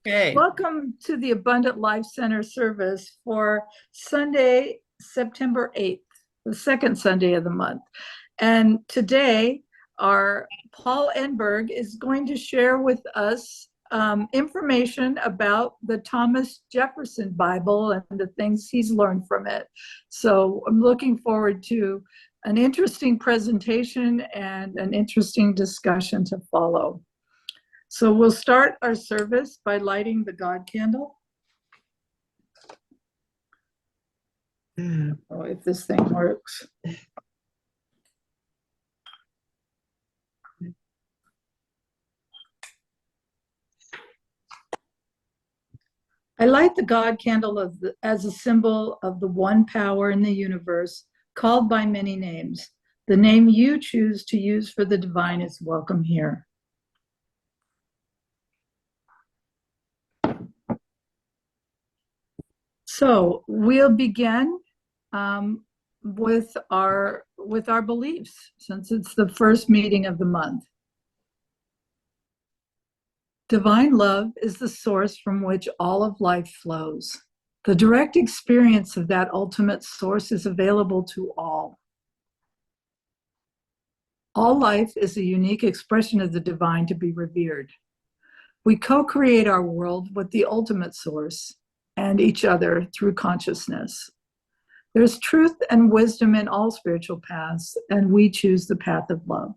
Okay. Welcome to the Abundant Life Center service for Sunday, September 8th, the second Sunday of the month. And today, our Paul Enberg is going to share with us information about the Thomas Jefferson Bible and the things he's learned from it. So I'm looking forward to an interesting presentation and an interesting discussion to follow. So we'll start our service by lighting the God candle. Oh, if this thing works. I light the God candle as a symbol of the one power in the universe, called by many names. The name you choose to use for the divine is welcome here. So we'll begin with our beliefs, since it's the first meeting of the month. Divine love is the source from which all of life flows. The direct experience of that ultimate source is available to all. All life is a unique expression of the divine to be revered. We co-create our world with the ultimate source and each other through consciousness. There's truth and wisdom in all spiritual paths, and we choose the path of love.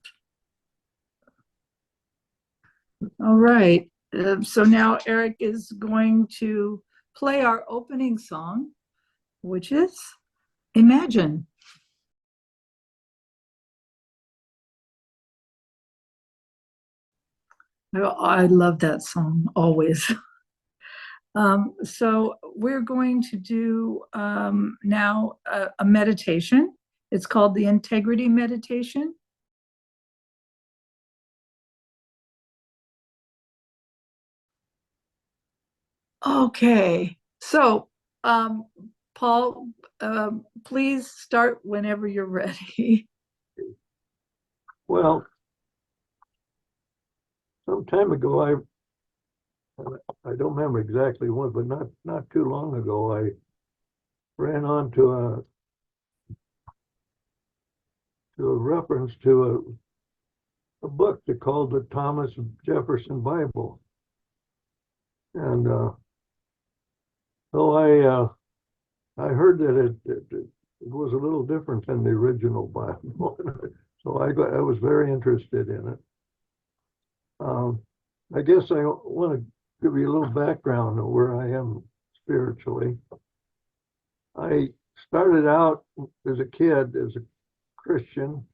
All right, so now Eric is going to play our opening song, which is Imagine. I love that song, always. So we're going to do now a meditation. It's called the Integrity Meditation. Okay, so Paul, please start whenever you're ready. Well, some time ago, I don't remember exactly when, but not too long ago, I ran onto a reference to a book called the Thomas Jefferson Bible, and so I heard that it was a little different than the original Bible, so I was very interested in it. I guess I want to give you a little background of where I am spiritually. I started out as a kid as a Christian,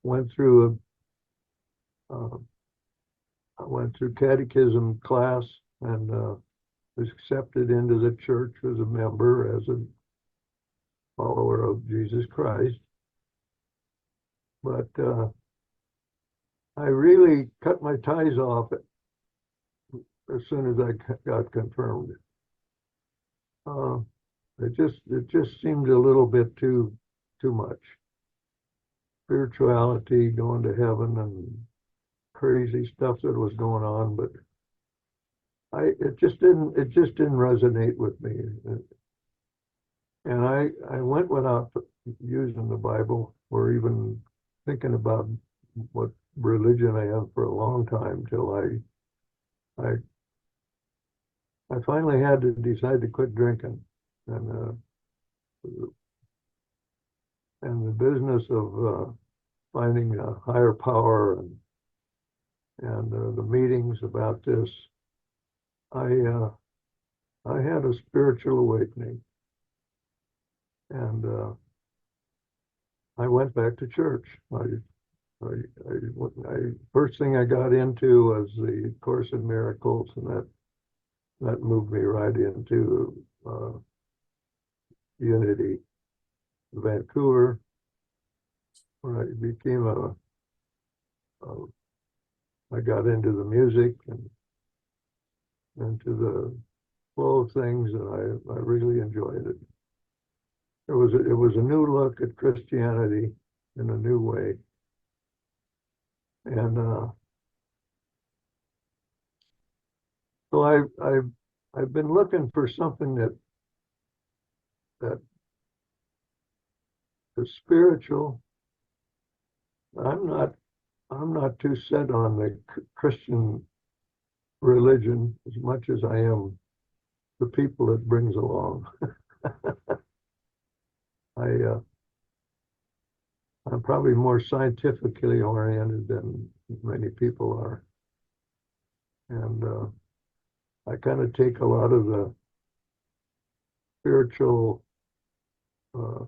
went through catechism class and was accepted into the church as a member, as a follower of Jesus Christ. But I really cut my ties off as soon as I got confirmed. It just seemed a little bit too much. Spirituality, going to heaven, and crazy stuff that was going on, but it just didn't resonate with me. And I went without using the Bible or even thinking about what religion I am for a long time, till I finally had to decide to quit drinking, and the business of finding a higher power and the meetings about this, I had a spiritual awakening, and I went back to church. First thing I got into was the Course in Miracles, and that moved me right into Unity, Vancouver, where I became I got into the music and into the flow of things, and I really enjoyed it. It was a new look at Christianity in a new way. And So I've been looking for something that is spiritual. I'm not too set on the Christian religion as much as I am the people it brings along. I'm probably more scientifically oriented than many people are, and I kind of take a lot of the spiritual uh,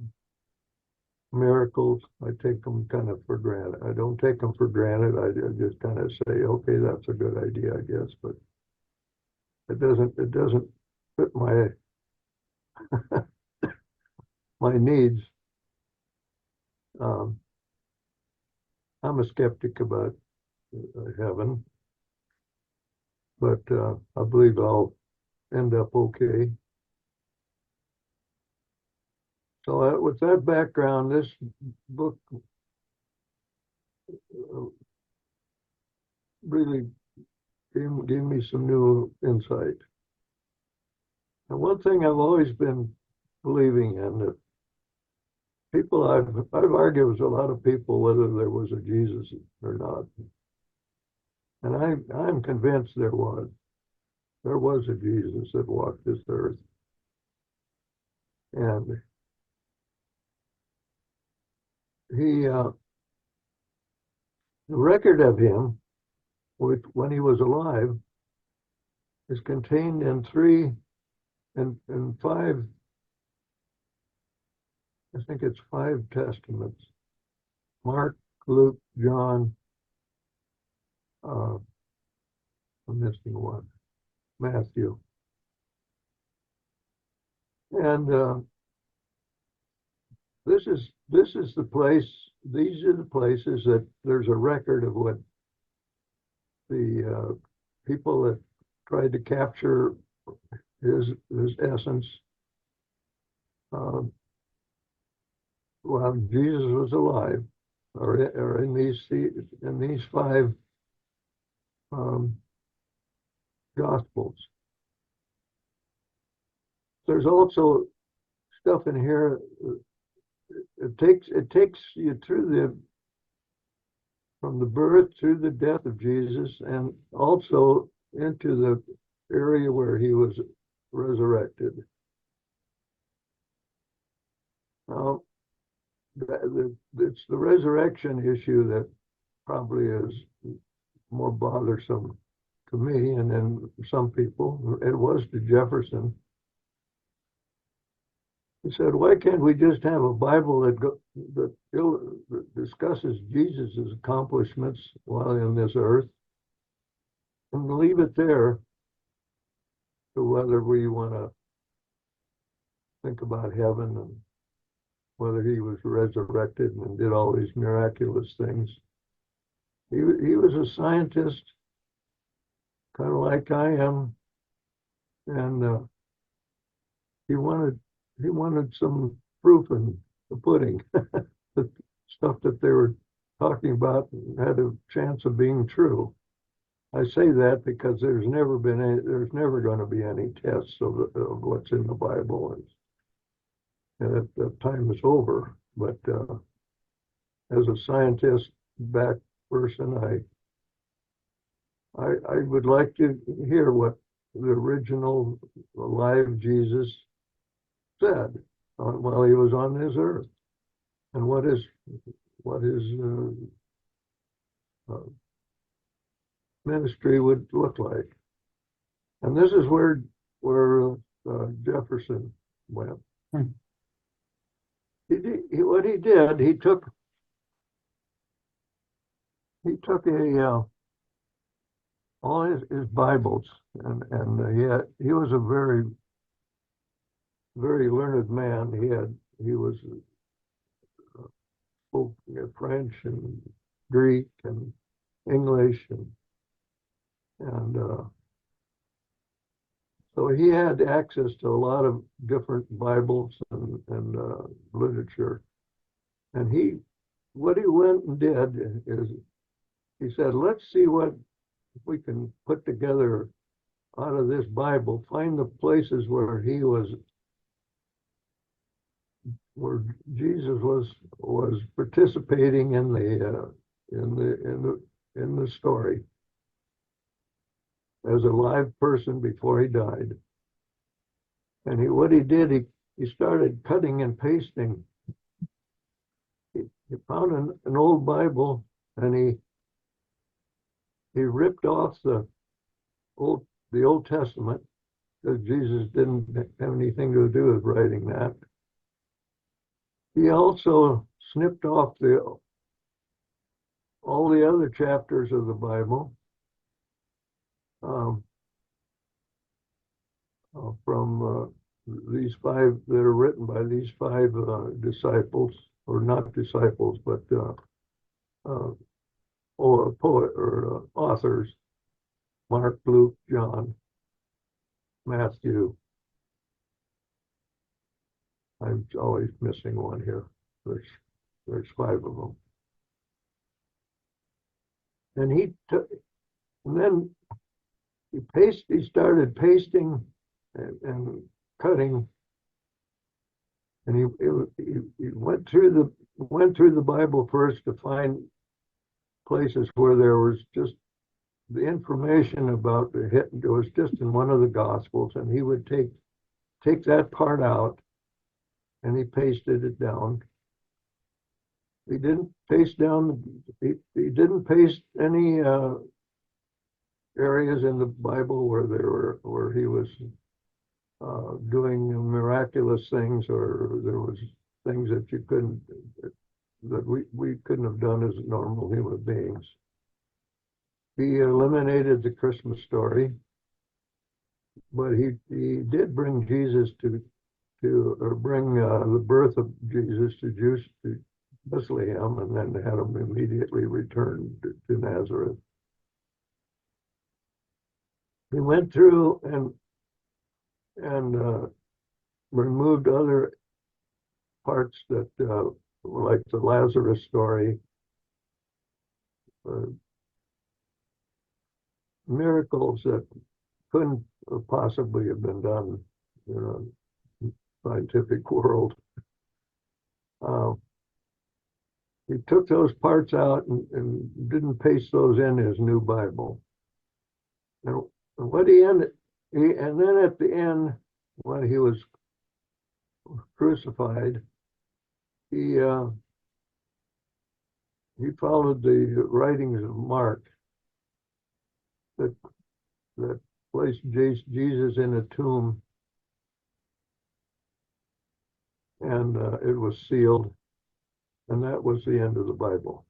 miracles. I take them kind of for granted. I don't take them for granted. I just kind of say, okay, that's a good idea, I guess, but it doesn't fit my my needs. Um, I'm a skeptic about heaven, but I believe I'll end up okay. So with that background, this book really gave me some new insight. And one thing I've always been believing in, that people I've argued with a lot of people whether there was a Jesus or not, and I'm convinced there was. There was a Jesus that walked this earth, and he the record of him, which when he was alive, is contained in five, I think it's five testaments: Mark, Luke, John, I'm missing one, Matthew, and this is the place. These are the places that there's a record of what the people that tried to capture his essence while Jesus was alive, or in these five gospels. There's also stuff in here. It takes you through from the birth through the death of Jesus, and also into the area where he was resurrected. Now, it's the resurrection issue that probably is more bothersome to me, and then some people. It was to Jefferson. He said, "Why can't we just have a Bible that discusses Jesus' accomplishments while in this earth, and leave it there to whether we want to think about heaven and whether he was resurrected and did all these miraculous things." He was a scientist, kind of like I am, and he wanted some proof in the pudding. The stuff that they were talking about had a chance of being true. I say that because there's never going to be any tests of what's in the Bible, and that time is over. But as a scientist back person, I would like to hear what the original alive Jesus said while he was on this earth, and what his ministry would look like. And this is where Jefferson went. What he did, he took all his Bibles, and he was a very, very learned man. He spoke French and Greek and English, and so he had access to a lot of different Bibles and literature. And what he went and did is he said, let's see what we can put together out of this Bible, find the places where where Jesus was participating in the story as a live person before he died. And what he did, he started cutting and pasting. He found an old Bible, and he ripped off the Old Testament, because Jesus didn't have anything to do with writing that. He also snipped off all the other chapters of the Bible from these five that are written by these five disciples, or not disciples, but authors: Mark, Luke, John, Matthew. I'm always missing one here. There's five of them. And then he started pasting and cutting, and he went through the Bible first to find places where there was just the information about it was just in one of the Gospels, and he would take that part out, and he pasted it down. He didn't paste any areas in the Bible where he was doing miraculous things, or there was things that we couldn't have done as normal human beings. He eliminated the Christmas story, but he did bring Jesus bring the birth of Jesus to Bethlehem, and then had him immediately returned to Nazareth. He went through and removed other parts that, like the Lazarus story, miracles that couldn't possibly have been done in a scientific world. He took those parts out and didn't paste those in his new Bible. And what and then at the end, when he was crucified, he followed the writings of Mark that placed Jesus in a tomb, and it was sealed, and that was the end of the Bible.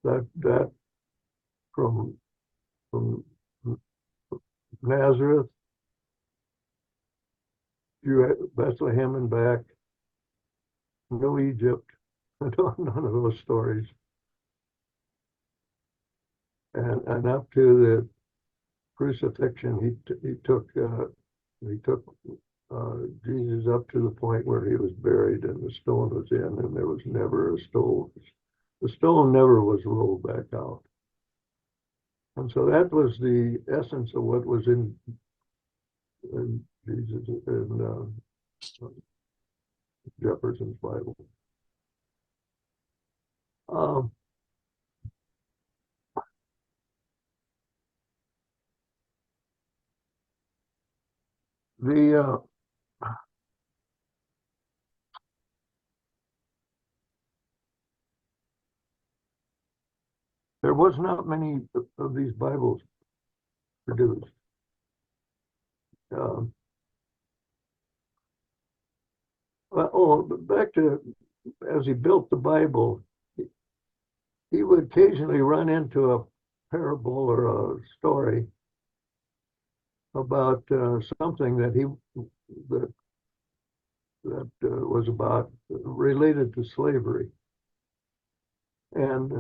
That from Nazareth to Bethlehem and back, no Egypt, none of those stories, and up to the crucifixion, he took Jesus up to the point where he was buried, and the stone was in, and there was never a stone. The stone never was rolled back out. And so that was the essence of what was in Jesus in Jefferson's Bible. There was not many of these Bibles produced. Back to as he built the Bible, he would occasionally run into a parable or a story about something that was about related to slavery, and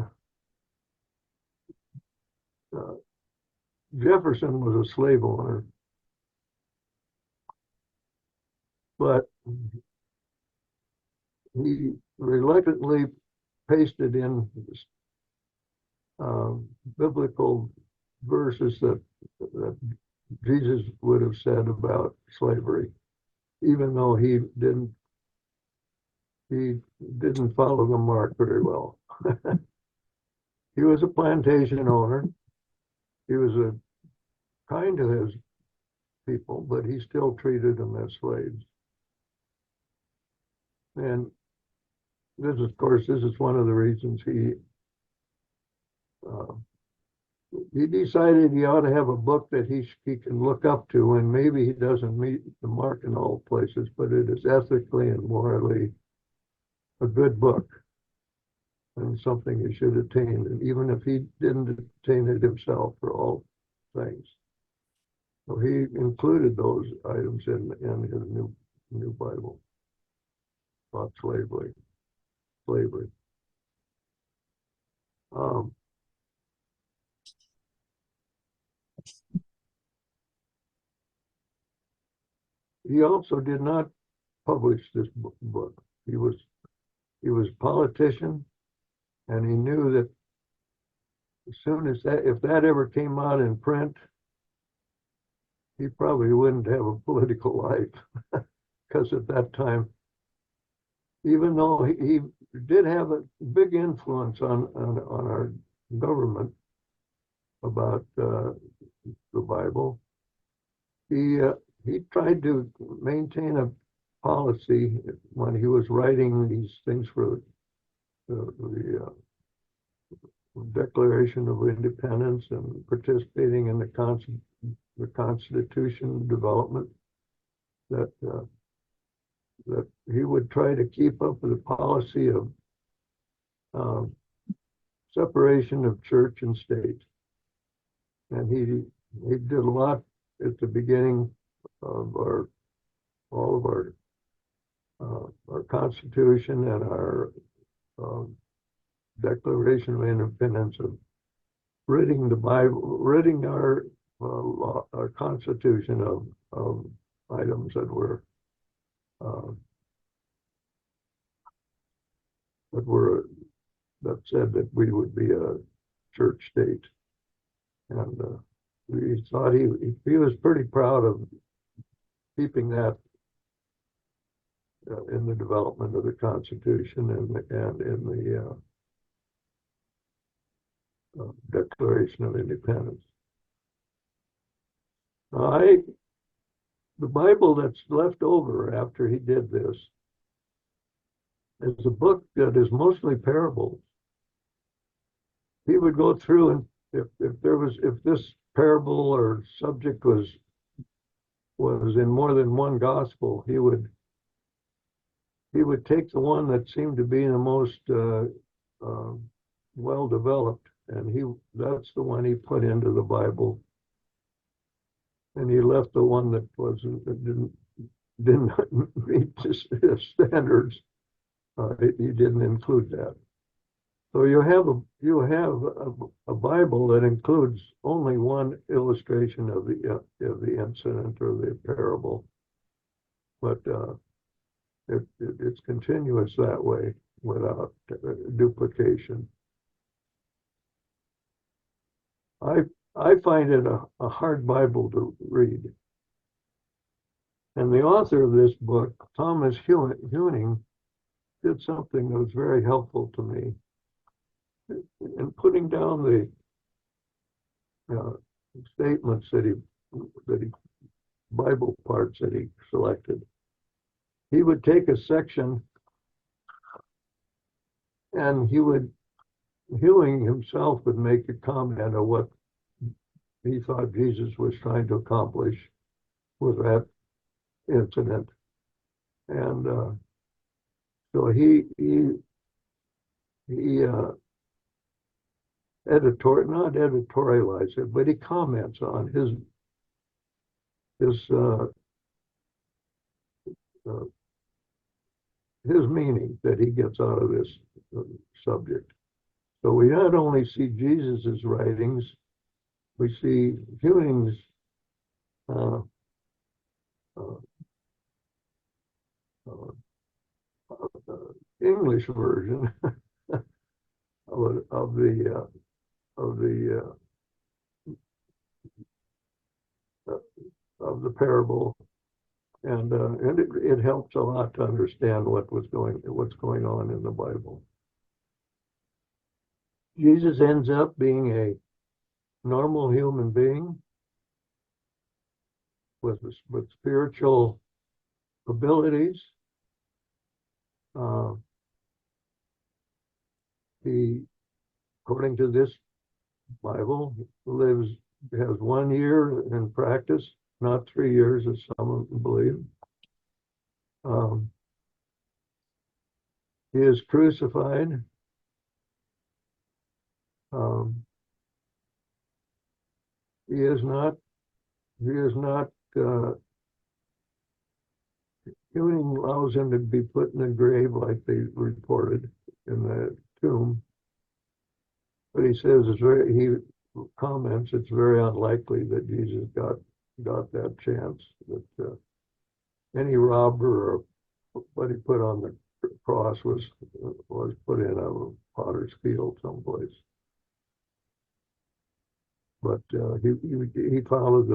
Jefferson was a slave owner, but he reluctantly pasted in biblical verses that that Jesus would have said about slavery, even though he didn't follow the mark very well. He was a plantation owner. He was a kind to his people, but he still treated them as slaves. And this, of course, this is one of the reasons uh, he decided he ought to have a book that he can look up to, and maybe he doesn't meet the mark in all places, but it is ethically and morally a good book and something he should attain, and even if he didn't attain it himself for all things. So he included those items in his new Bible about slavery. Um, he also did not publish this book. He was a politician, and he knew that as soon as if that ever came out in print, he probably wouldn't have a political life, because at that time, even though he did have a big influence on our government about the Bible, he tried to maintain a policy when he was writing these things for the Declaration of Independence and participating in the Constitution development, that he would try to keep up with the policy of separation of church and state. And he did a lot at the beginning of all of our Constitution and our Declaration of Independence, of ridding the Bible, ridding our Constitution of items that were that said that we would be a church state. And he thought he was pretty proud of keeping that in the development of the Constitution and in the Declaration of Independence. The Bible that's left over after he did this is a book that is mostly parables. He would go through, and if this parable or subject was in more than one gospel, he would take the one that seemed to be the most well developed, and that's the one he put into the Bible, and he left the one that didn't meet his standards. He didn't include that. So you have a Bible that includes only one illustration of the incident or the parable, but it's continuous that way without duplication. I find it a hard Bible to read. And the author of this book, Thomas Heuing, did something that was very helpful to me in putting down the statements that he Bible parts that he selected. He would take a section, and Heuing himself would make a comment of what he thought Jesus was trying to accomplish with that incident. And so he not editorialize it, but he comments on his meaning that he gets out of this subject. So we not only see Jesus's writings, we see Heuing's English version of the parable, and it helps a lot to understand what's going on in the Bible. Jesus ends up being a normal human being with spiritual abilities. He, according to this Bible, has 1 year in practice, not 3 years as some believe. He is crucified. He is not. Heuing allows him to be put in a grave like they reported in the tomb. But he says he comments it's very unlikely that Jesus got that chance, that any robber or what he put on the cross was put in a potter's field someplace. But he followed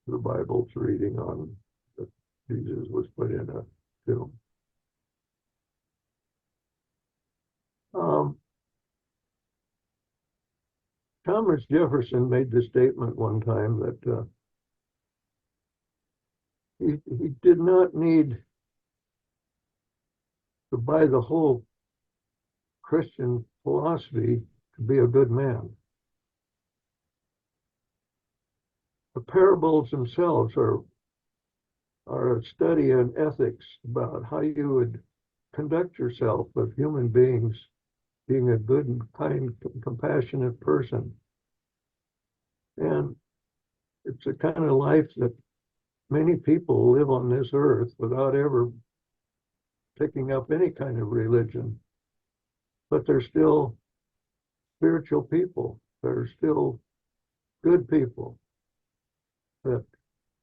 the Bible's reading on that Jesus was put in a tomb. Thomas Jefferson made the statement one time that he did not need to buy the whole Christian philosophy to be a good man. The parables themselves are a study in ethics about how you would conduct yourself with human beings, being a good and kind, compassionate person. And it's a kind of life that many people live on this earth without ever picking up any kind of religion. But they're still spiritual people. They're still good people that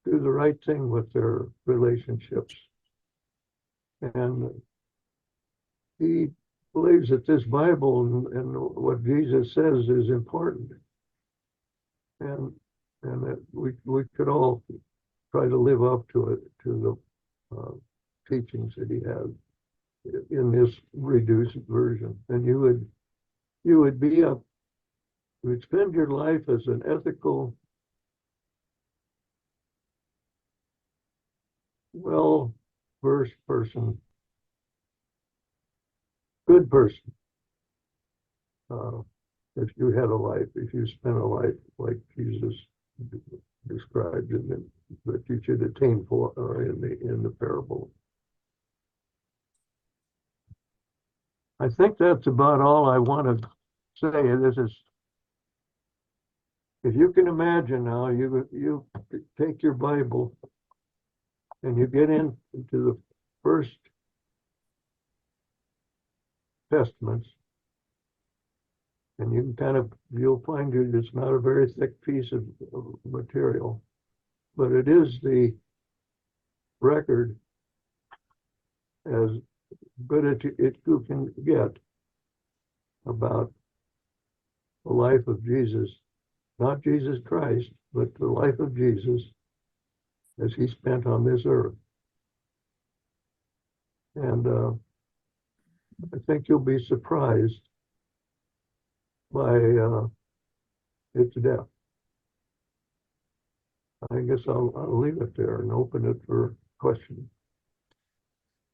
do the right thing with their relationships. And he believes that this Bible and what Jesus says is important. And that we could all try to live up to it, to the teachings that he has in this reduced version. And you would spend your life as an ethical, well-versed person, good person. If you had a life, if you spent a life like Jesus described that you should attain for, or in the parable. I think that's about all I want to say. This is, if you can imagine now, you take your Bible and you get into the first testaments, and you'll find it's not a very thick piece of material, but it is the record as good as you can get about the life of Jesus, not Jesus Christ, but the life of Jesus as he spent on this earth. And I think you'll be surprised by its depth. I guess I'll leave it there and open it for questions.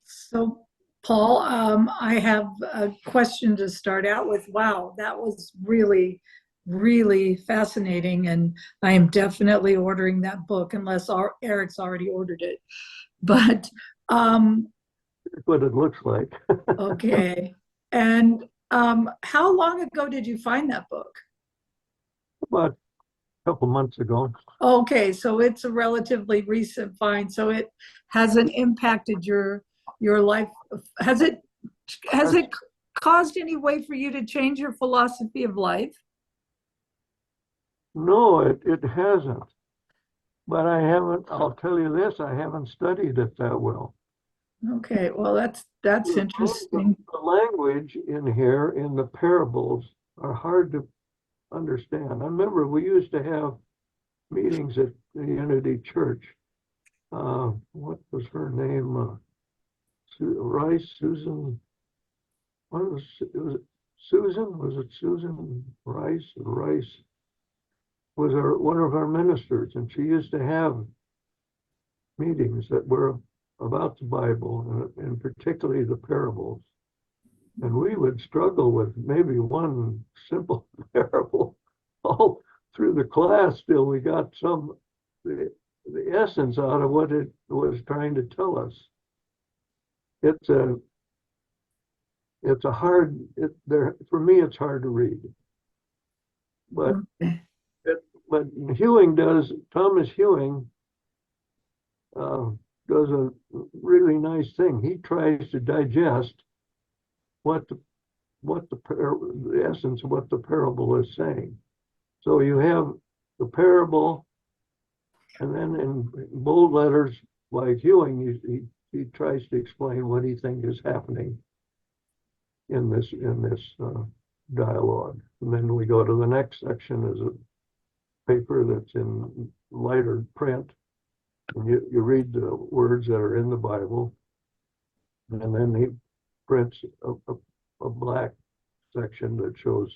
So, Paul, I have a question to start out with. Wow, that was really, really fascinating. And I am definitely ordering that book unless Eric's already ordered it. But what it looks like. okay. And how long ago did you find that book? About a couple months ago. Okay, so it's a relatively recent find. So it hasn't impacted your life. Has it caused any way for you to change your philosophy of life? No, it hasn't. But I haven't, I'll tell you this, I haven't studied it that well. Okay, well, that's interesting. The language in here in the parables are hard to understand. I remember we used to have meetings at the Unity Church. What was her name? Susan. What was it? Susan? Was it Susan Rice? Rice was one of our ministers, and she used to have meetings that were about the Bible, and particularly the parables. And we would struggle with maybe one simple parable all through the class till we got the essence out of what it was trying to tell us. It's a hard, for me, it's hard to read. But Thomas Heuing does a really nice thing. He tries to digest the essence of what the parable is saying. So you have the parable, and then in bold letters, like Heuing, he tries to explain what he thinks is happening in this dialogue. And then we go to the next section, is a paper that's in lighter print, and you read the words that are in the Bible, and then he prints a black section that shows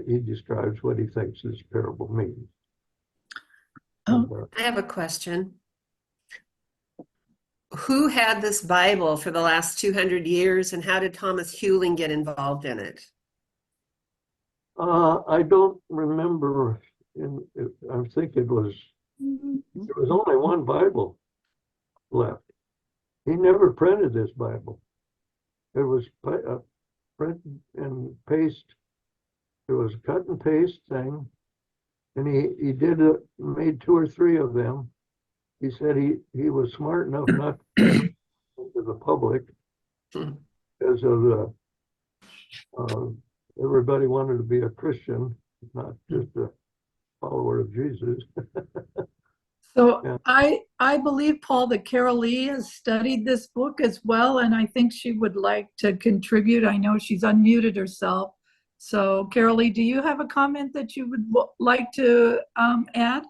he describes what he thinks this parable means. Oh. I have a question. Who had this Bible for the last 200 years, and how did Thomas Heuing get involved in it? I don't remember. I think there was only one Bible left. He never printed this Bible. It was print and paste. It was a cut and paste thing, and he made 2 or 3 of them. He said he was smart enough not to to the public because of everybody wanted to be a Christian, not just a follower of Jesus. So Yeah. I believe, Paul, that Carol Lee has studied this book as well, and I think she would like to contribute. I know she's unmuted herself. So Carol Lee, do you have a comment that you would like to add?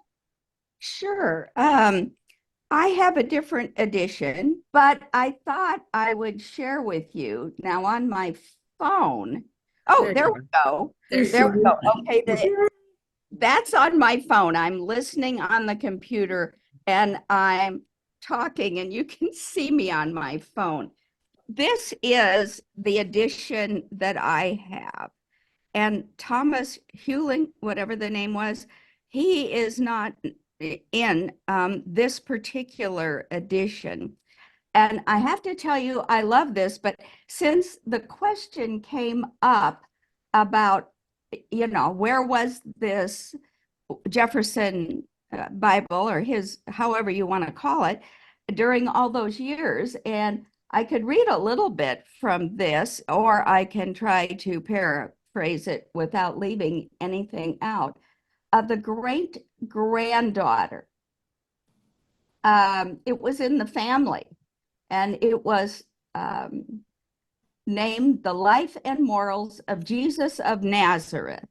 Sure. I have a different edition, but I thought I would share with you now on my phone. Oh, there we go. There we go. Okay, that's on my phone. I'm listening on the computer and I'm talking, and you can see me on my phone. This is the edition that I have. And Thomas Heuing, whatever the name was, he is not in this particular edition. And I have to tell you, I love this, but since the question came up about, where was this Jefferson Bible, or his, however you want to call it, during all those years, and I could read a little bit from this, or I can try to paraphrase it without leaving anything out. The great granddaughter, it was in the family, and it was named The Life and Morals of Jesus of Nazareth.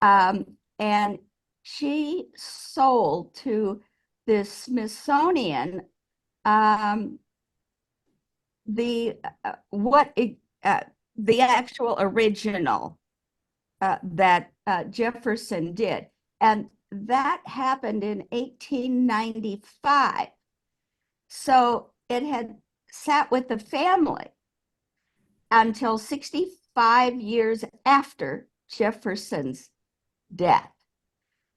And she sold to the Smithsonian the actual original that Jefferson did. And that happened in 1895. So it had sat with the family until 65 years after Jefferson's death.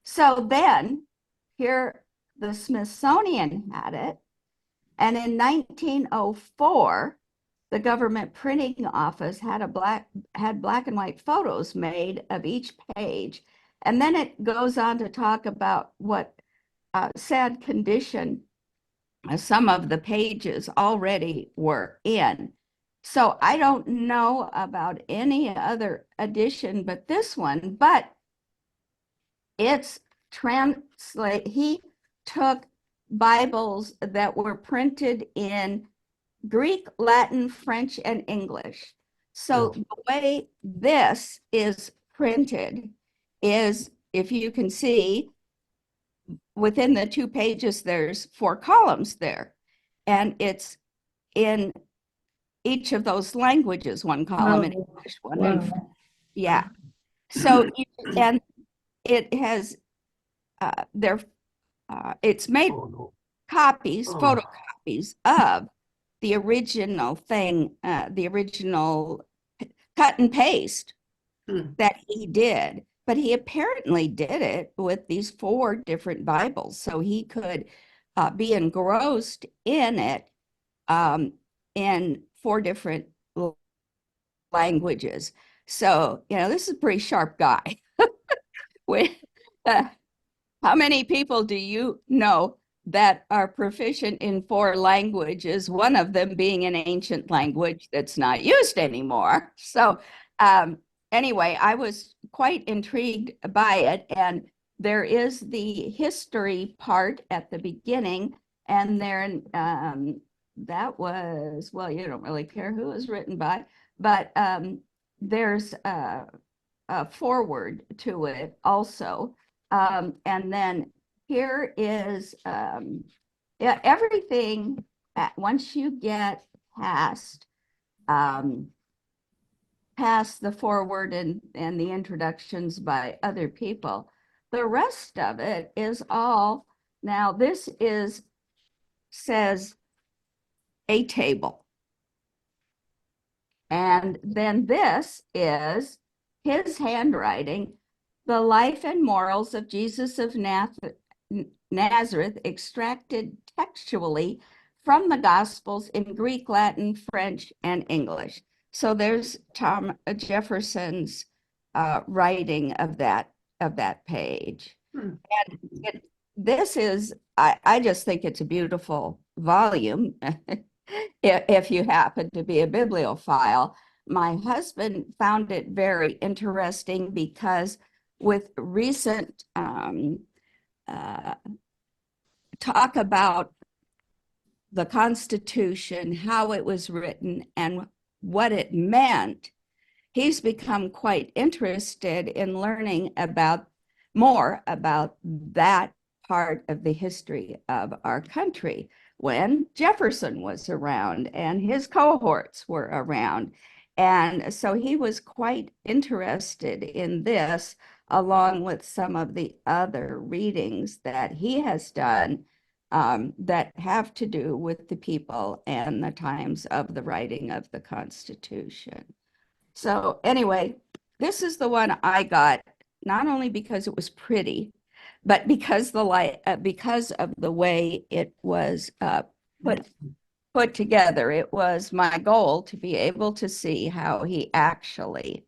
So then here the Smithsonian had it. And in 1904, the government printing office had black and white photos made of each page. And then it goes on to talk about what sad condition some of the pages already were in. So I don't know about any other edition but this one, but it's he took Bibles that were printed in Greek, Latin, French, and English. So the way this is printed is if you can see, within the 2 pages, there's 4 columns there. And it's in each of those languages, 1 column in English, 1 in French. Yeah. So, and it has, it's made copies, photocopies of the original thing, the original cut and paste that he did. But he apparently did it with these 4 different Bibles, so he could be engrossed in it in 4 different languages. So, this is a pretty sharp guy. How many people do you know that are proficient in 4 languages, one of them being an ancient language that's not used anymore? So anyway, I was quite intrigued by it. And there is the history part at the beginning. And there, that was, well, you don't really care who it was written by, but there's a foreword to it also. And then here is everything. Once you get past the foreword and the introductions by other people, the rest of it is all. Now this says a table, and then this is his handwriting. The life and morals of Jesus of Nazareth, extracted textually from the Gospels in Greek, Latin, French, and English. So there's Jefferson's writing of that page. And this is, I just think it's a beautiful volume. If you happen to be a bibliophile. My husband found it very interesting because with recent talk about the Constitution, how it was written, and what it meant, he's become quite interested in learning more about that part of the history of our country when Jefferson was around and his cohorts were around. And so he was quite interested in this, along with some of the other readings that he has done that have to do with the people and the times of the writing of the Constitution. So anyway, this is the one I got, not only because it was pretty, but because of the way it was put together. It was my goal to be able to see how he actually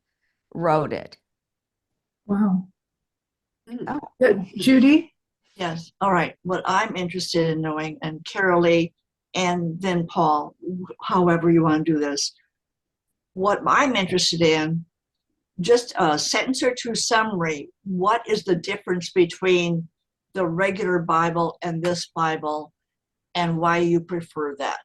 wrote it. Wow. Oh. Judy? Yes. All right. What I'm interested in knowing, and Carolee, and then Paul, however you want to do this, what I'm interested in, just a sentence or 2 summary. What is the difference between the regular Bible and this Bible, and why you prefer that?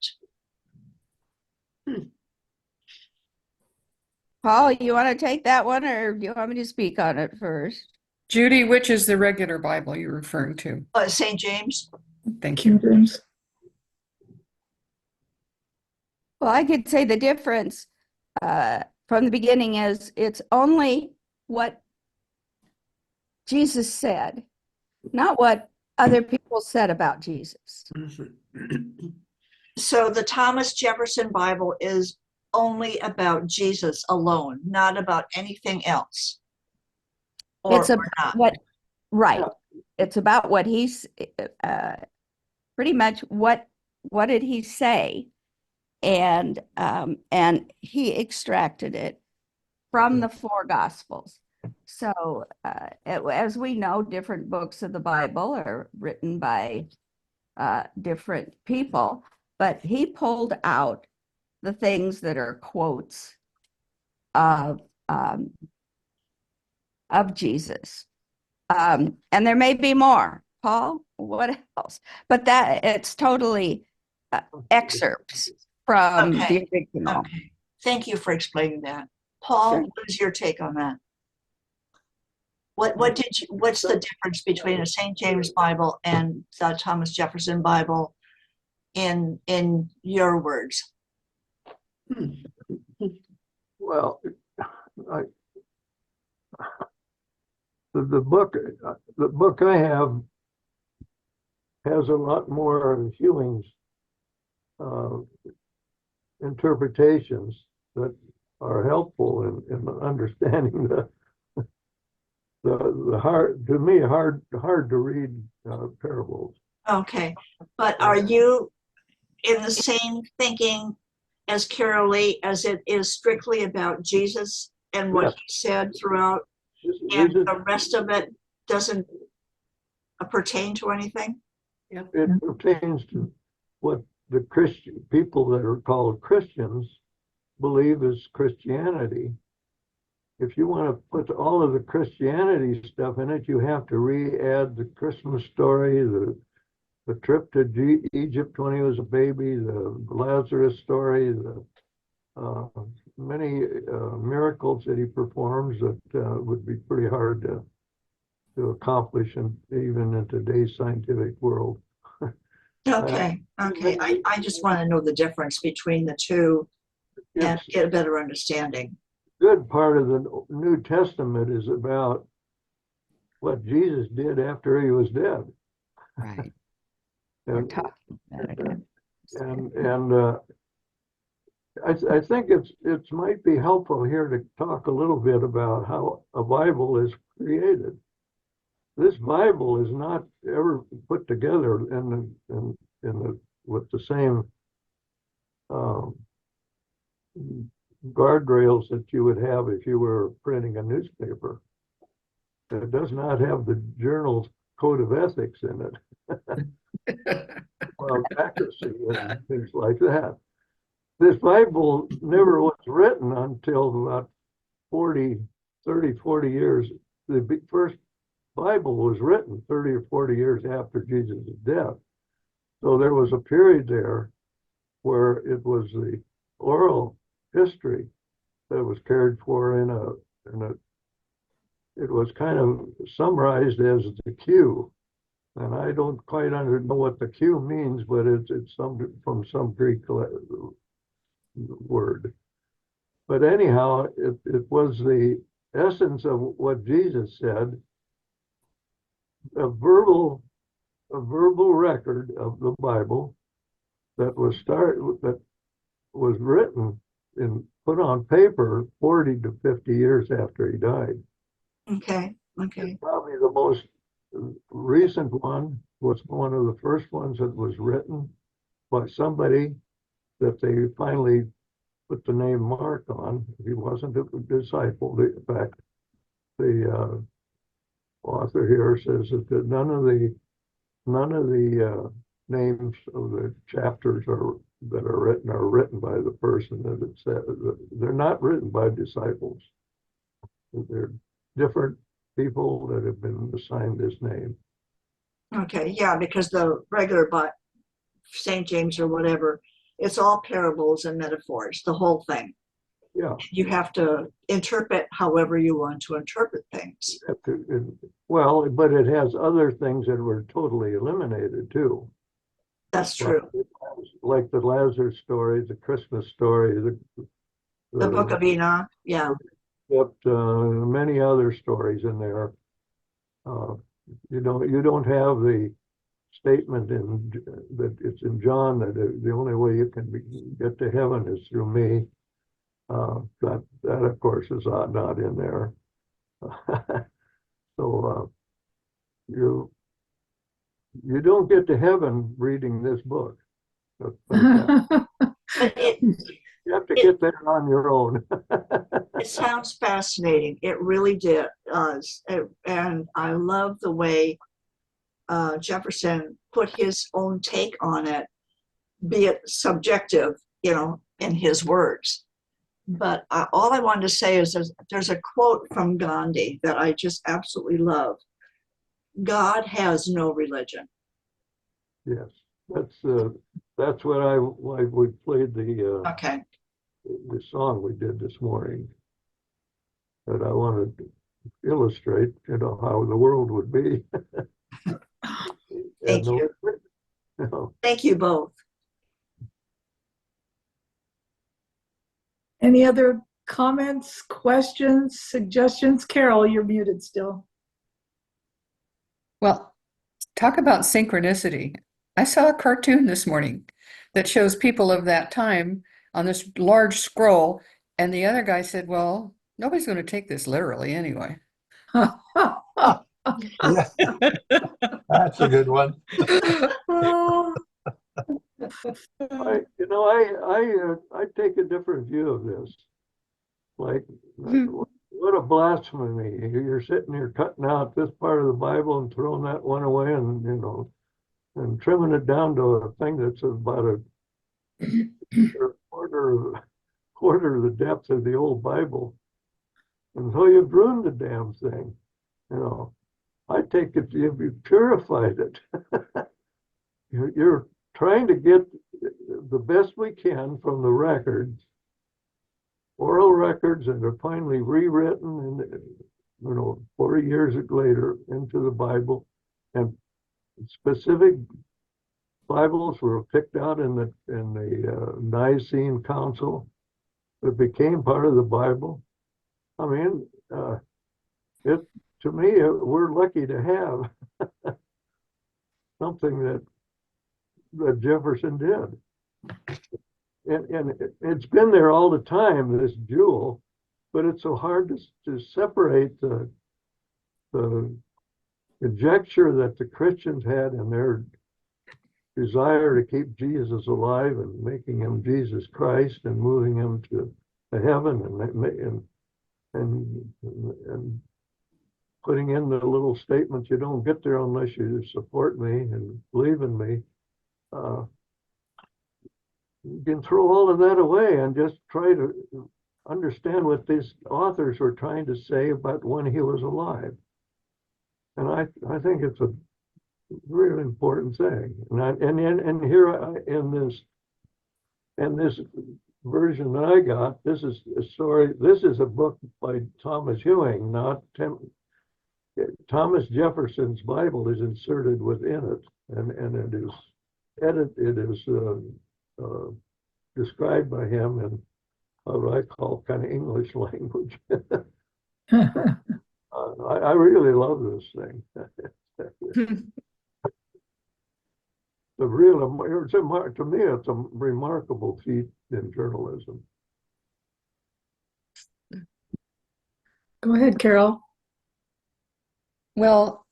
Paul, you want to take that one, or do you want me to speak on it first? Judy, which is the regular Bible you're referring to? St. James. Thank you. James. Well, I could say the difference from the beginning is it's only what Jesus said, not what other people said about Jesus. So the Thomas Jefferson Bible is only about Jesus alone, not about anything else. It's about right. It's about what he's pretty much what did he say, and he extracted it from the 4 Gospels. So as we know, different books of the Bible are written by different people, but he pulled out the things that are quotes of Jesus. And there may be more. Paul, what else? But that it's totally excerpts from the original. Okay. Thank you for explaining that. Paul, Sure. what is your take on that? What's the difference between a St. James Bible and the Thomas Jefferson Bible in your words? Well, I, the book I have has a lot more of Heuing's interpretations that are helpful in understanding the hard, to me, hard to read parables. Okay, but are you in the same thinking as Carol Lee, as it is strictly about Jesus and what Yes. he said throughout, and the rest of it doesn't pertain to anything? It pertains to what the Christian people that are called Christians believe is Christianity. If you want to put all of the Christianity stuff in it, you have to re-add the Christmas story, the trip to Egypt when he was a baby, the Lazarus story, the many miracles that he performs that would be pretty hard to accomplish even in today's scientific world. Okay, I just want to know the difference between the two and It's get a better understanding. good part of the New Testament is about what Jesus did after he was dead. Right. We're And talking about it. I think it might be helpful here to talk a little bit about how a Bible is created. This Bible is not ever put together with the same guardrails that you would have if you were printing a newspaper. It does not have the journal's code of ethics in it. Well, accuracy and things like that. This Bible never was written until about 40 years. The first Bible was written 30 or 40 years after Jesus' death. So there was a period there where it was the oral history that was cared for it was kind of summarized as the Q. And I don't quite know what the Q means, but it's from some Greek word. But anyhow, it was the essence of what Jesus said, a verbal record of the Bible that was written and put on paper 40 to 50 years after he died. Okay. Probably the most recent one was one of the first ones that was written by somebody that they finally put the name Mark on. He wasn't a disciple. In fact, the author here says that none of the names of the chapters that are written by the person that it said. They're not written by disciples. They're different people that have been assigned this name. Okay, yeah, because the regular St. James or whatever, it's all parables and metaphors, the whole thing. Yeah. You have to interpret however you want to interpret things. Well, but it has other things that were totally eliminated too. That's true. Like the Lazarus story, the Christmas story, The Book of Enoch, yeah. Many other stories in there. You don't have the statement that it's in John that the only way you can get to heaven is through me. That of course is not in there. So you don't get to heaven reading this book. You have to get there on your own. It sounds fascinating. It really does. And I love the way Jefferson put his own take on it, be it subjective, in his words. But all I wanted to say is there's a quote from Gandhi that I just absolutely love. God has no religion. Yes, that's why we played the song we did this morning. But I wanted illustrate, how the world would be. Thank you. Thank you both. Any other comments, questions, suggestions? Carol, you're muted still. Well, talk about synchronicity. I saw a cartoon this morning that shows people of that time on this large scroll, and the other guy said, well, nobody's going to take this literally anyway. Yeah, that's a good one. I take a different view of this. Like, what a blasphemy. You're sitting here cutting out this part of the Bible and throwing that one away and, and trimming it down to a thing that's about a quarter of the depth of the old Bible. And so you've ruined the damn thing. I take it you've purified it. You're trying to get the best we can from the records, oral records, and are finally rewritten, and 40 years later into the Bible. And specific Bibles were picked out in the Nicene Council that became part of the Bible. I mean, to me, we're lucky to have something that Jefferson did. And it's been there all the time, this jewel, but it's so hard to separate the conjecture that the Christians had in their desire to keep Jesus alive and making him Jesus Christ and moving him to heaven and putting in the little statements, you don't get there unless you support me and believe in me. You can throw all of that away and just try to understand what these authors were trying to say about when he was alive. And I think it's a really important thing. And here in this version that I got, this is a story. This is a book by Thomas Heuing, not Thomas Jefferson's Bible is inserted within it, and it is described by him in what I call kind of English language. I really love this thing. To me, it's a remarkable feat in journalism. Go ahead, Carol. Well,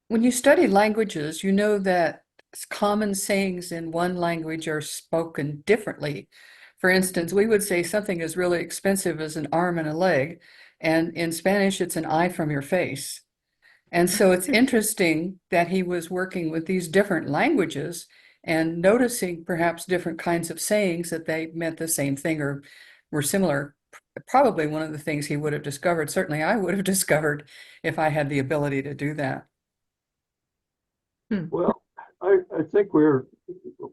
when you study languages, you know that common sayings in one language are spoken differently. For instance, we would say something is really expensive as an arm and a leg, and in Spanish, it's an eye from your face. And so it's interesting that he was working with these different languages and noticing perhaps different kinds of sayings that they meant the same thing or were similar. Probably one of the things he would have discovered, certainly I would have discovered if I had the ability to do that. Well, I think we're,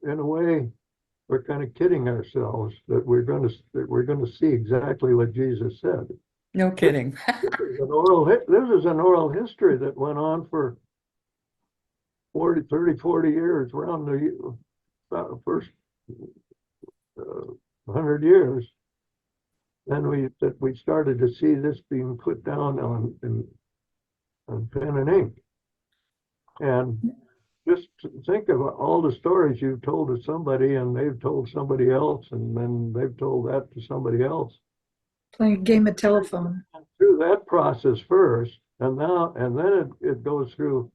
in a way, we're kind of kidding ourselves that we're going to see exactly what Jesus said. No kidding. This is an oral history that went on for 40 years, around the first 100 years. Then we started to see this being put down on pen and ink. And just think of all the stories you've told to somebody, and they've told somebody else, and then they've told that to somebody else. Playing a game of telephone. Through that process first, and then it goes through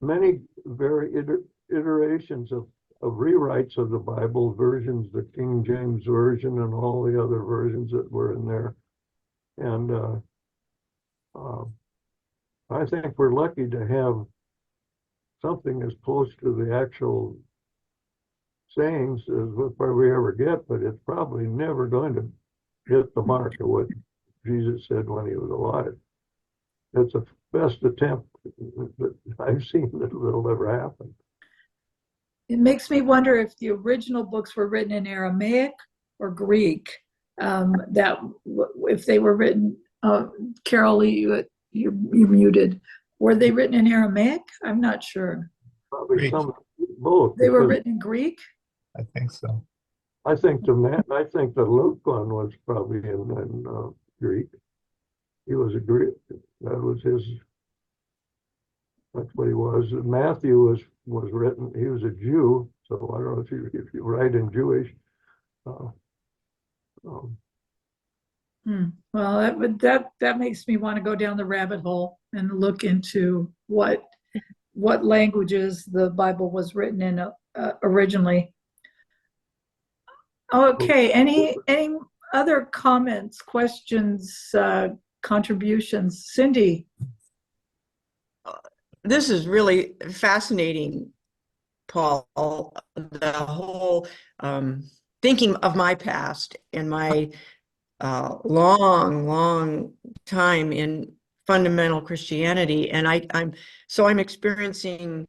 many very iterations of rewrites of the Bible, versions, the King James Version and all the other versions that were in there. And I think we're lucky to have something as close to the actual sayings as we ever get, but it's probably never going to hit the mark of what Jesus said when he was alive. It's the best attempt that I've seen that'll ever happen. It makes me wonder if the original books were written in Aramaic or Greek. That if they were written, Carol, you muted. Were they written in Aramaic? I'm not sure. Probably Greek. some, both. They were because written in Greek? I think so. I think the Luke one was probably in Greek. He was a Greek. That was his. That's what he was. Matthew was written. He was a Jew, so I don't know if you write in Jewish. Uh, um, Well, that makes me want to go down the rabbit hole and look into what languages the Bible was written in originally. Okay, any other comments, questions, contributions? Cindy? This is really fascinating, Paul. The whole thinking of my past and my long time in fundamental Christianity, and I'm experiencing,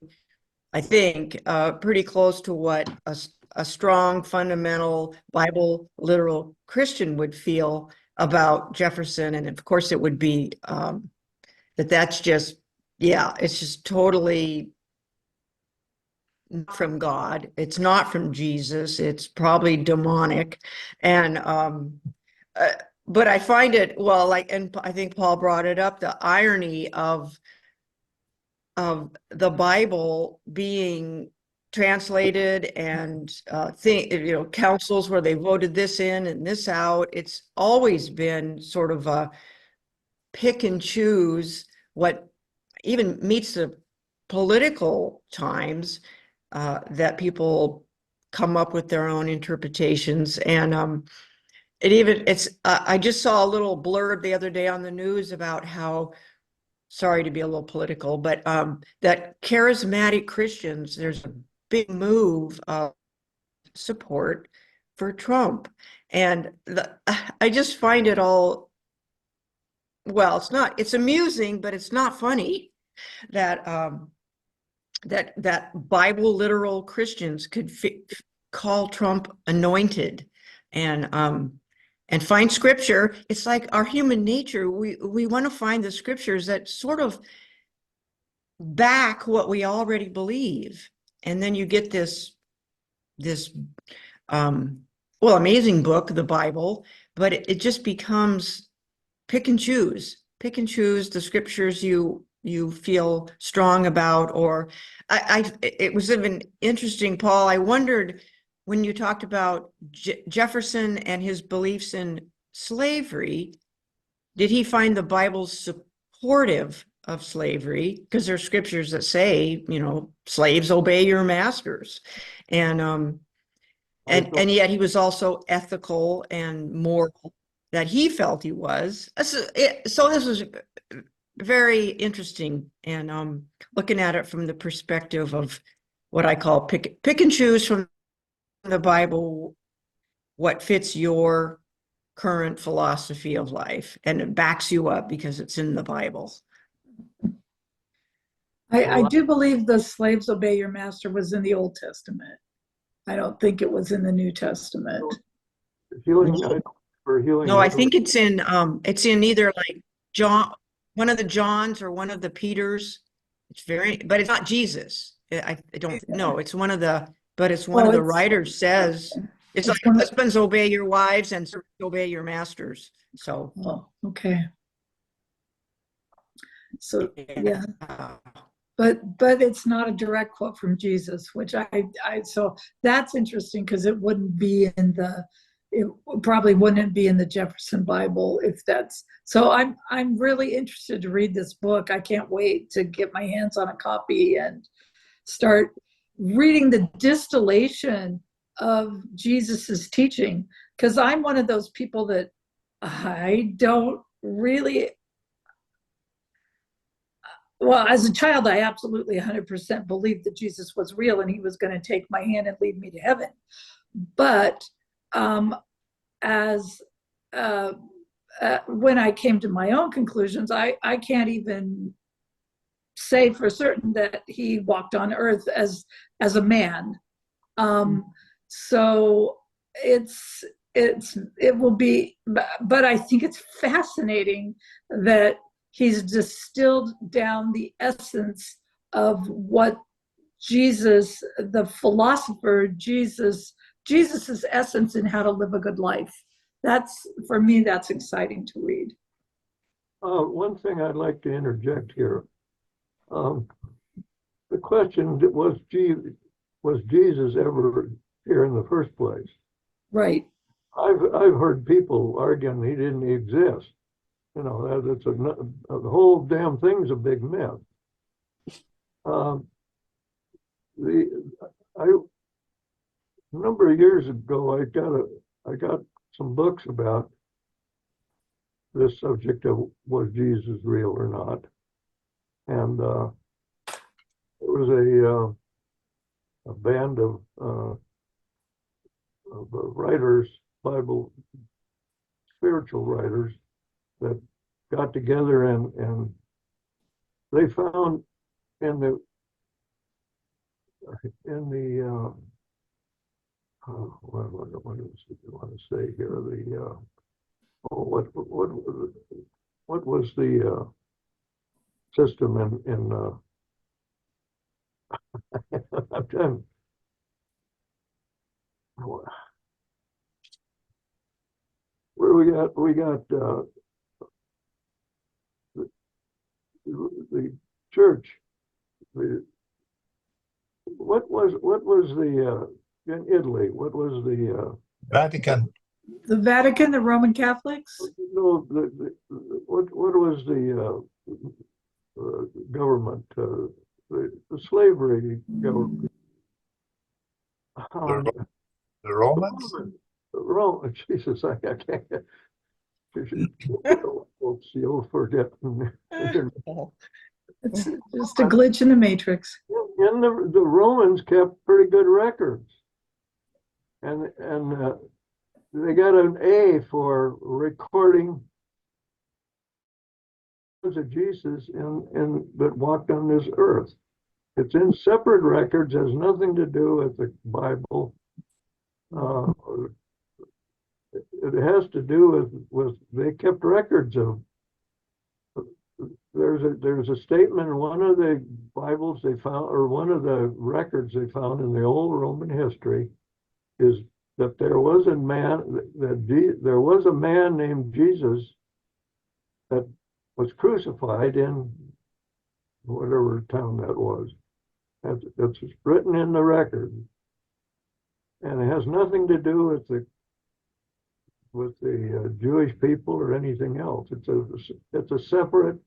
I think, pretty close to what a strong fundamental Bible literal Christian would feel about Jefferson, and of course it would be that's just, yeah, it's just totally not from God. It's not from Jesus. It's probably demonic. And but I find it, well, like, and I think Paul brought it up, the irony of the Bible being translated and councils where they voted this in and this out. It's always been sort of a pick and choose what even meets the political times, that people come up with their own interpretations. And I just saw a little blurb the other day on the news about how, sorry to be a little political, but that charismatic Christians, there's a big move of support for Trump. And I just find it all, well, it's amusing, but it's not funny that that Bible literal Christians could call Trump anointed and find scripture. It's like our human nature. We want to find the scriptures that sort of back what we already believe. And then you get this amazing book, the Bible, but it just becomes pick and choose the scriptures you feel strong about. Or it was even interesting, Paul. I wondered when you talked about Jefferson and his beliefs in slavery, did he find the Bible supportive of slavery? Because there are scriptures that say, slaves obey your masters, and yet he was also ethical and moral, that he felt he was. So this was very interesting, and looking at it from the perspective of what I call pick and choose from the Bible, what fits your current philosophy of life, and it backs you up because it's in the Bible. I do believe the slaves obey your master was in the Old Testament. I don't think it was in the New Testament. Healing. No, I think it's in either like John, one of the Johns or one of the Peters. But it's not Jesus. I don't know. It's one of the, but it's one of the writers says, it's like husbands obey your wives and servants obey your masters. So. Oh, okay. So yeah. But it's not a direct quote from Jesus, which so that's interesting, because it probably wouldn't be in the Jefferson Bible if that's, so I'm really interested to read this book. I can't wait to get my hands on a copy and start reading the distillation of Jesus's teaching, because I'm one of those people that I don't really, well, as a child, I absolutely 100% believed that Jesus was real and he was going to take my hand and lead me to heaven. But when I came to my own conclusions, I can't even say for certain that he walked on earth as a man. So it will be, but I think it's fascinating that he's distilled down the essence of what Jesus, the philosopher, Jesus's essence in how to live a good life. That's, for me, that's exciting to read. One thing I'd like to interject here. The question was Jesus ever here in the first place? Right. I've heard people arguing he didn't exist. You know, that's the whole damn thing's a big myth. A number of years ago, I got some books about this subject of was Jesus real or not, and it was a band of writers, Bible spiritual writers, that got together and they found in the what want to say here, what was the system in I'm trying, where we got the church. What was the in Italy? What was the Vatican. The Vatican, the Roman Catholics? no, what was the government? The slavery government. The Romans? Rome, Jesus, I can't. You'll forget. It's just a glitch in the matrix. And the Romans kept pretty good records, and they got an A for recording of Jesus in that walked on this earth. It's in separate records, has nothing to do with the Bible. It has to do with they kept records of. There's a statement in one of the Bibles they found, or one of the records they found in the old Roman history, is that there was a man named Jesus that was crucified in whatever town that was. It's written in the record, and it has nothing to do with the Jewish people or anything else. It's a separate.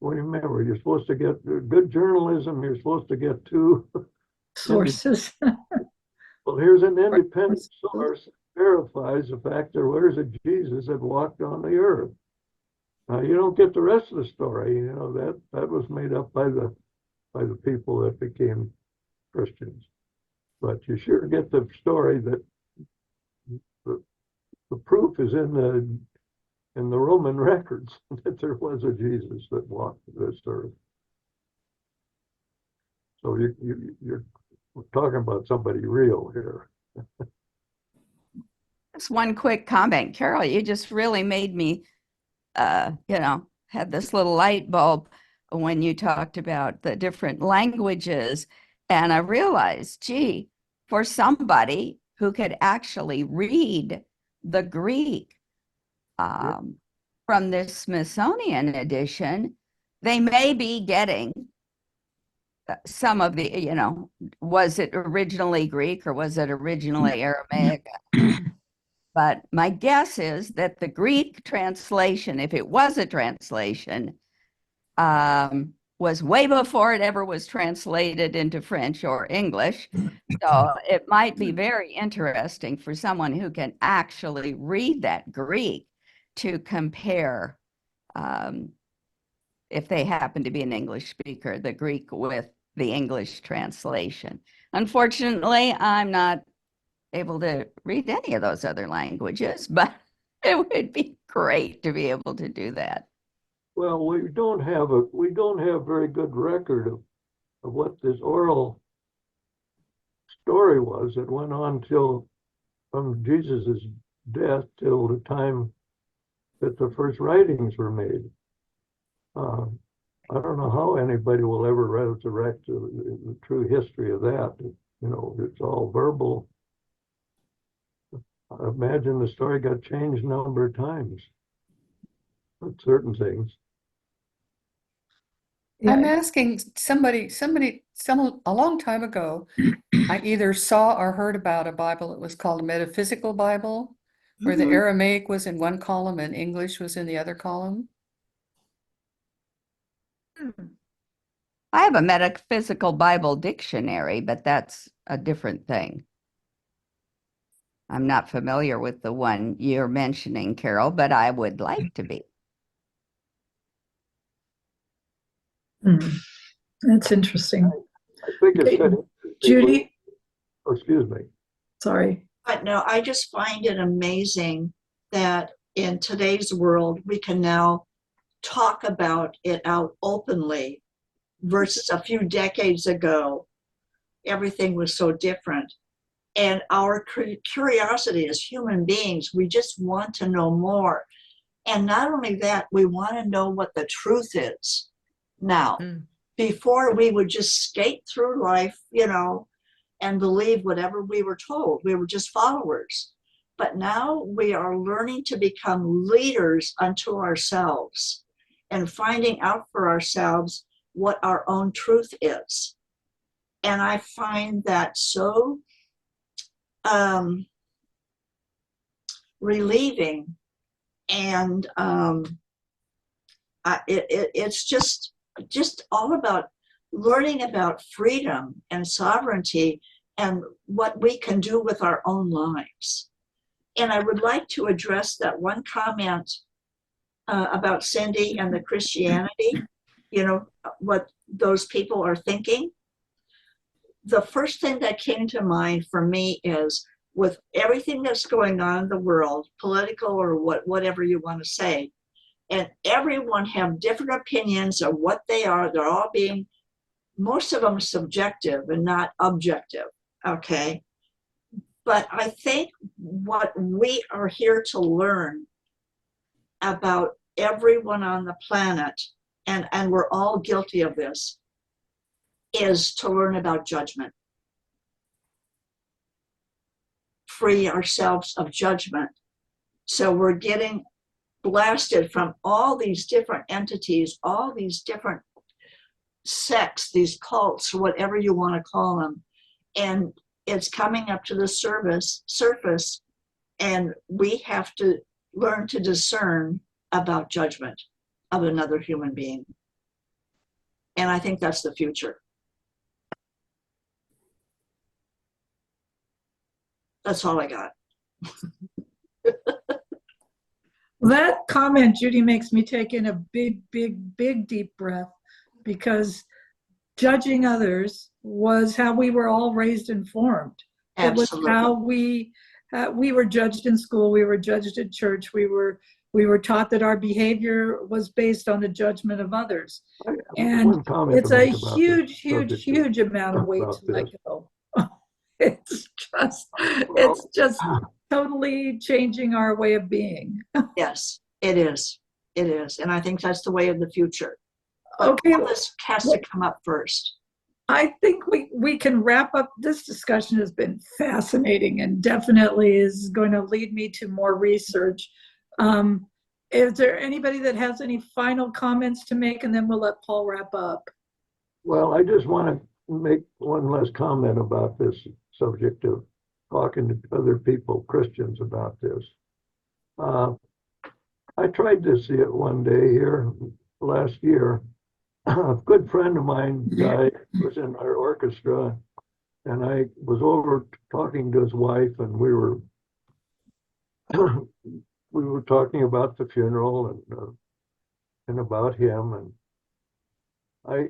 Remember, you're supposed to get good journalism. You're supposed to get two Sources. Well, here's an independent source that verifies the fact there was a Jesus that walked on the earth. Now, you don't get the rest of the story. You know, that was made up by the people that became Christians. But you sure get the story that the proof is in the Roman records that there was a Jesus that walked this earth. So you're talking about somebody real here. Just one quick comment, Carol. You just really made me, had this little light bulb when you talked about the different languages. And I realized, gee, for somebody who could actually read the Greek from this Smithsonian edition, they may be getting some of the, was it originally Greek or was it originally Aramaic? But my guess is that the Greek translation, if it was a translation, was way before it ever was translated into French or English. So it might be very interesting for someone who can actually read that Greek to compare, if they happen to be an English speaker, the Greek with the English translation. Unfortunately, I'm not able to read any of those other languages, but it would be great to be able to do that. Well, we don't have very good record of what this oral story was that went on till from Jesus's death till the time that the first writings were made. I don't know how anybody will ever resurrect the true history of that. You know, it's all verbal. I imagine the story got changed a number of times, but certain things. I'm Yeah. asking a long time ago, I either saw or heard about a Bible. It was called a metaphysical Bible, where the Mhm. Aramaic was in one column and English was in the other column. I have a metaphysical Bible dictionary, but that's a different thing. I'm not familiar with the one you're mentioning, Carol, but I would like to be. That's interesting. I think it's interesting. Judy, Oh, excuse me. sorry. But no, I just find it amazing that in today's world, we can now talk about it out openly versus a few decades ago, everything was so different. And our curiosity as human beings, we just want to know more. And not only that, we want to know what the truth is now. Before, we would just skate through life, you know, and believe whatever we were told. We were just followers. But now we are learning to become leaders unto ourselves and finding out for ourselves what our own truth is. And I find that so relieving, and it's just all about learning about freedom and sovereignty and what we can do with our own lives. And I would like to address that one comment about Cindy and the Christianity, you know, what those people are thinking. The first thing that came to mind for me is, with everything that's going on in the world, political or whatever you want to say, and everyone have different opinions of what they are. They're all being, most of them subjective and not objective, okay? But I think what we are here to learn about everyone on the planet, and we're all guilty of this, is to learn about judgment. Free ourselves of judgment. So we're getting blasted from all these different entities, all these different sects, these cults, whatever you want to call them. And it's coming up to the surface, and we have to learn to discern about judgment of another human being. And I think that's the future. That's all I got. That comment, Judy, makes me take in a big, deep breath, because judging others was how we were all raised and formed. Absolutely. It was how we were judged in school. We were judged at church. We were taught that our behavior was based on the judgment of others. And it's a huge amount of weight to let go. It's just totally changing our way of being. Yes, it is. It is. And I think that's the way of the future. But Okay. all this has to come up first. I think we can wrap up. This discussion has been fascinating and definitely is going to lead me to more research. Is there anybody that has any final comments to make, and then we'll let Paul wrap up? Well, I just want to make one last comment about this subject of talking to other people, Christians, about this. I tried to see it one day here last year. A good friend of mine died, was in our orchestra, and I was over talking to his wife, and we were talking about the funeral and about him, and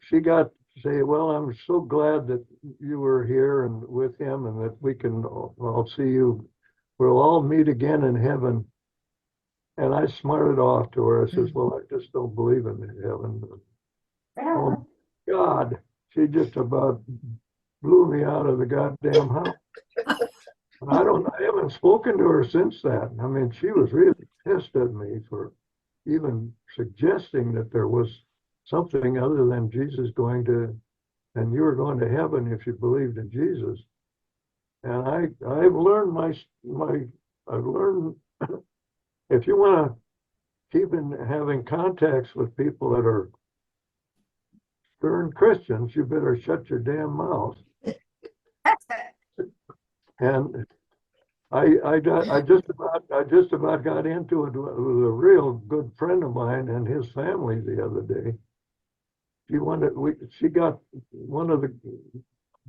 she got to say, well, I'm so glad that you were here and with him, and that we can all see you. We'll all meet again in heaven. And I smarted off to her. I says, well, I just don't believe in heaven. Oh God, she just about blew me out of the goddamn house. And I haven't spoken to her since that. I mean, she was really pissed at me for even suggesting that there was something other than Jesus going to, and you were going to heaven if you believed in Jesus. And I've learned I've learned if you want to keep having contacts with people that are stern Christians, you better shut your damn mouth. And I just about got into it with a real good friend of mine and his family the other day. She got one of the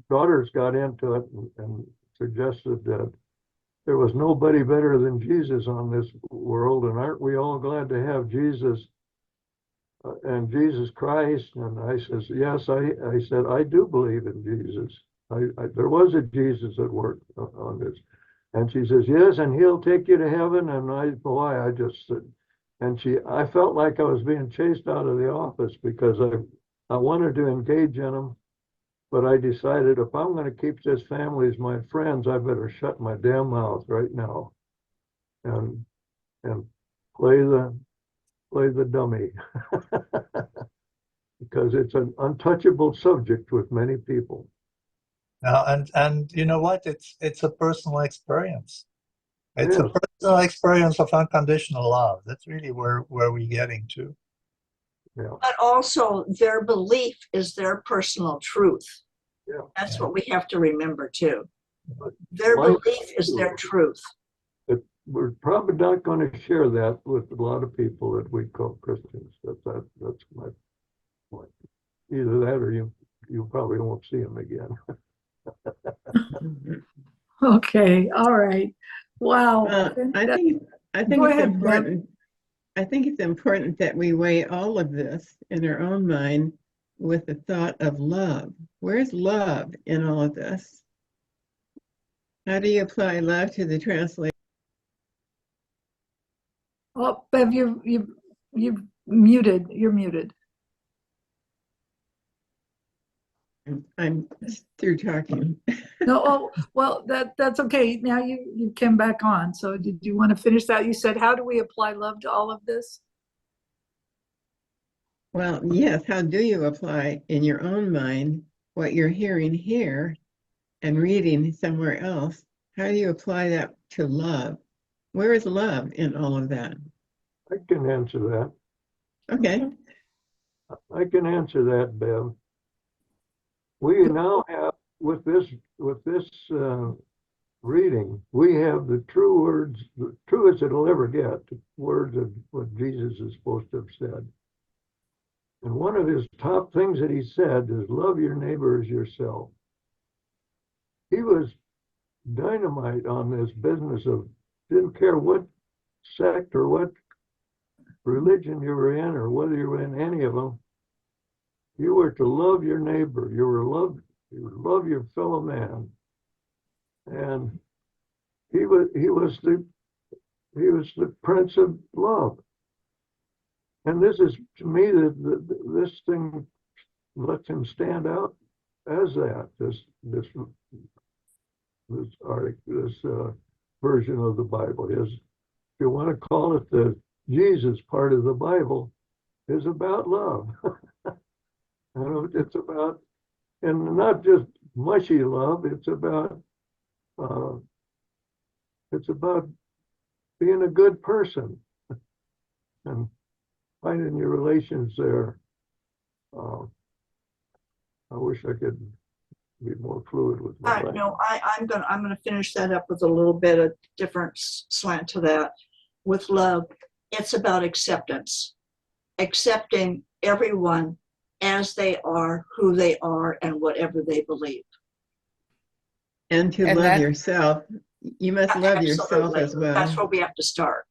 daughters got into it and suggested that there was nobody better than Jesus on this world, and aren't we all glad to have Jesus and Jesus Christ? And I says, yes, I said, I do believe in Jesus. There was a Jesus at work on this. And she says, yes, and he'll take you to heaven. And I just said, and I felt like I was being chased out of the office because I wanted to engage in them. But I decided if I'm going to keep this family as my friends, I better shut my damn mouth right now and play the dummy because it's an untouchable subject with many people. Now, and you know what? It's a personal experience. It's a Yes. personal experience of unconditional love. That's really where we're getting to. Yeah. But also their belief is their personal truth. Yeah. That's Yeah. what we have to remember too. But Their mine belief is their truth. we're probably not going to share that with a lot of people that we call Christians. That's my point. Either that or you probably won't see them again. Okay, all right. Wow. I think Go it's ahead, Deb. important. I think it's important that we weigh all of this in our own mind with the thought of love. Where's love in all of this? How do you apply love to the translation? Oh, Bev, you muted. You're muted. I'm through talking. No, oh, well, that's okay. Now you came back on. So did you want to finish that? You said, how do we apply love to all of this? Well, yes, how do you apply in your own mind what you're hearing here and reading somewhere else? How do you apply that to love? Where is love in all of that? I can answer that. Okay. I can answer that, Bev. We now have with this reading, we have the true words, the truest it'll ever get, the words of what Jesus is supposed to have said. And one of his top things that he said is love your neighbor as yourself. He was dynamite on this business of didn't care what sect or what religion you were in or whether you were in any of them. You were to love your neighbor. You were love your fellow man. And he was the Prince of Love. And this is, to me, this thing lets him stand out as that. This version of the Bible is, if you want to call it the Jesus part of the Bible, is about love. And it's about, and not just mushy love. It's about being a good person and finding your relations there. I wish I could be more fluid with my language. No, I'm gonna finish that up with a little bit of different slant to that. With love, it's about acceptance, accepting everyone as they are, who they are, and whatever they believe. And to And love that- yourself. You must love yourself Absolutely. as well. That's where we have to start,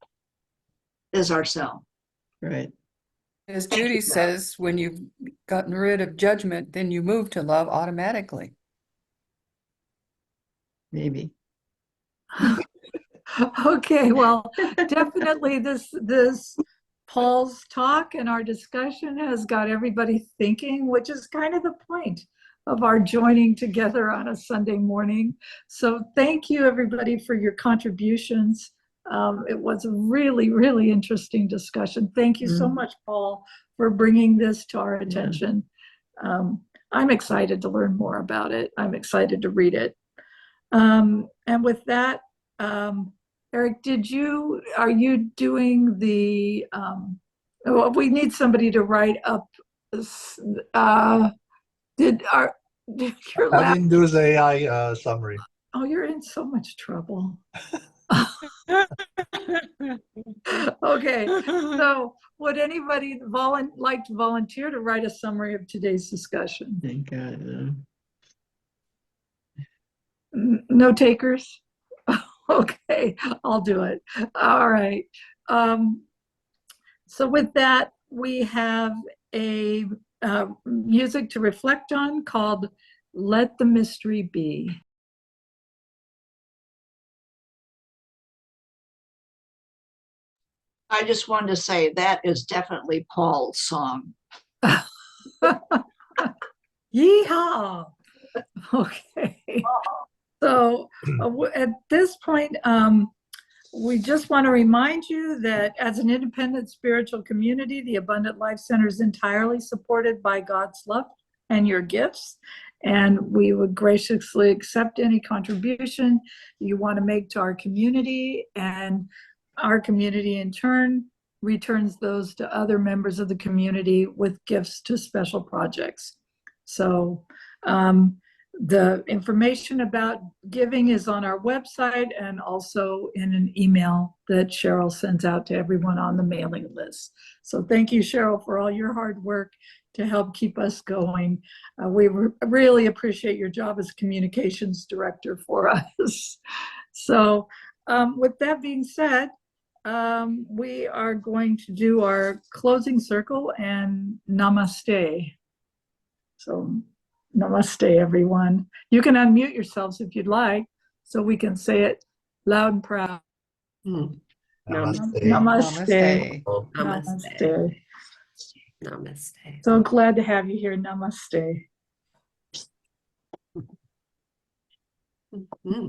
is ourselves. Right. As Thank Judy you, Beth. says, when you've gotten rid of judgment, then you move to love automatically. Maybe. Okay, well, definitely this Paul's talk and our discussion has got everybody thinking, which is kind of the point of our joining together on a Sunday morning. So thank you, everybody, for your contributions. It was a really, really interesting discussion. Thank you so Mm. much, Paul, for bringing this to our Yeah. attention. I'm excited to learn more about it. I'm excited to read it. And with that, Eric, are you doing the, well, we need somebody to write up, did your I lab, didn't do the AI summary. oh, you're in so much trouble. Okay, so would anybody like to volunteer to write a summary of today's discussion? Thank God. No. No takers? Okay, I'll do it. All right. So with that, we have a music to reflect on called Let the Mystery Be. I just wanted to say that is definitely Paul's song. Yeehaw! Okay. So at this point, we just want to remind you that as an independent spiritual community, the Abundant Life Center is entirely supported by God's love and your gifts. And we would graciously accept any contribution you want to make to our community. And our community, in turn, returns those to other members of the community with gifts to special projects. So the information about giving is on our website and also in an email that Cheryl sends out to everyone on the mailing list. So thank you, Cheryl, for all your hard work to help keep us going. We really appreciate your job as communications director for us. So with that being said, we are going to do our closing circle and namaste. So namaste, everyone. You can unmute yourselves if you'd like, so we can say it loud and proud. Namaste. Namaste. Namaste. Namaste. Namaste. So glad to have you here. Namaste. Mm.